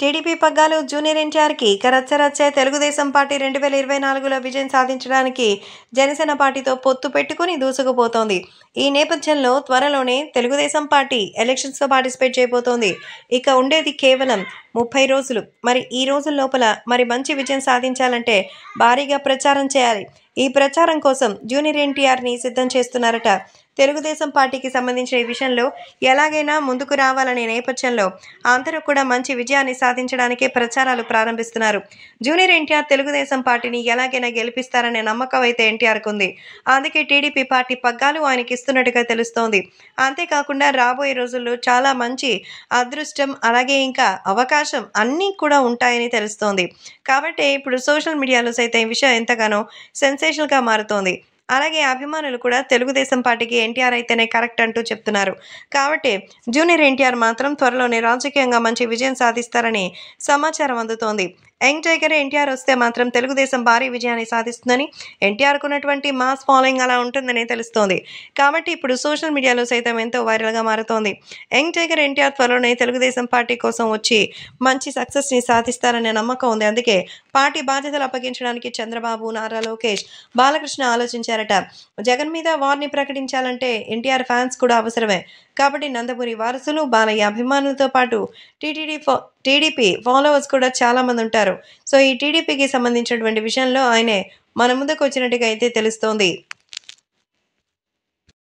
TDP పగ్గాలు junior ఎన్టీఆర్కి ఇక రచ్చరచ్చే. తెలుగుదేశం పార్టీ 2024లో విజయం సాధించడానికి జనసేన పార్టీతో పొత్తు పెట్టుకుని దూసుకుపోతోంది. ఈ నేపథ్యంలో త్వరలోనే తెలుగుదేశం పార్టీ ఎలక్షన్స్లో పార్టిసిపేట్ చేయబోతోంది. ఇక ఉండేది కేవలం 30 రోజులు. మరి ఈ రోజుల లోపల మంచి విజయం సాధించాలంటే భారీగా ప్రచారం చేయాలి. ఈ ప్రచారం కోసం జూనియర్ ఎన్టీఆర్ని సిద్ధం చేస్తున్నారట. తెలుగుదేశం పార్టీకి సంబంధించిన ఈ విషయంలో ఎలాగైనా ముందుకు రావాలనే నేపథ్యంలో అందరూ కూడా మంచి విజయాన్ని సాధించడానికే ప్రచారాలు ప్రారంభిస్తున్నారు. జూనియర్ ఎన్టీఆర్ తెలుగుదేశం పార్టీని ఎలాగైనా గెలిపిస్తారనే నమ్మకం అయితే ఎన్టీఆర్కు ఉంది. అందుకే టీడీపీ పార్టీ పగ్గాలు ఆయనకి ఇస్తున్నట్టుగా తెలుస్తోంది. అంతేకాకుండా రాబోయే రోజుల్లో చాలా మంచి అదృష్టం అలాగే ఇంకా అవకాశం అన్నీ కూడా ఉంటాయని తెలుస్తోంది. కాబట్టి ఇప్పుడు సోషల్ మీడియాలో సైతం ఈ విషయం ఎంతగానో సెన్సేషనల్గా మారుతోంది. అలాగే అభిమానులు కూడా తెలుగుదేశం పార్టీకి ఎన్టీఆర్ అయితేనే కరెక్ట్ అంటూ చెప్తున్నారు. కాబట్టి జూనియర్ ఎన్టీఆర్ మాత్రం త్వరలోనే రాజకీయంగా మంచి విజయం సాధిస్తారని సమాచారం అందుతోంది. యంగ్ టైగర్ ఎన్టీఆర్ వస్తే మాత్రం తెలుగుదేశం భారీ విజయాన్ని సాధిస్తుందని, ఎన్టీఆర్కు ఉన్నటువంటి మాస్ ఫాలోయింగ్ అలా ఉంటుందని తెలుస్తోంది. కాబట్టి ఇప్పుడు సోషల్ మీడియాలో సైతం ఎంతో వైరల్గా మారుతోంది. యంగ్ టైగర్ ఎన్టీఆర్ త్వరలోనే తెలుగుదేశం పార్టీ కోసం వచ్చి మంచి సక్సెస్ని సాధిస్తారనే నమ్మకం ఉంది. అందుకే పార్టీ బాధ్యతలు అప్పగించడానికి చంద్రబాబు, నారా లోకేష్, బాలకృష్ణ ఆలోచించారట. జగన్ మీద వార్ని ప్రకటించాలంటే ఎన్టీఆర్ ఫ్యాన్స్ కూడా అవసరమే. కాబట్టి నందమూరి వారసులు, బాలయ్య అభిమానులతో పాటు టీడీపీ ఫాలోవర్స్ కూడా చాలామంది ఉంటారు. సో ఈ టీడీపీకి సంబంధించినటువంటి విషయంలో ఆయనే మన ముందుకు వచ్చినట్టుగా అయితే తెలుస్తోంది.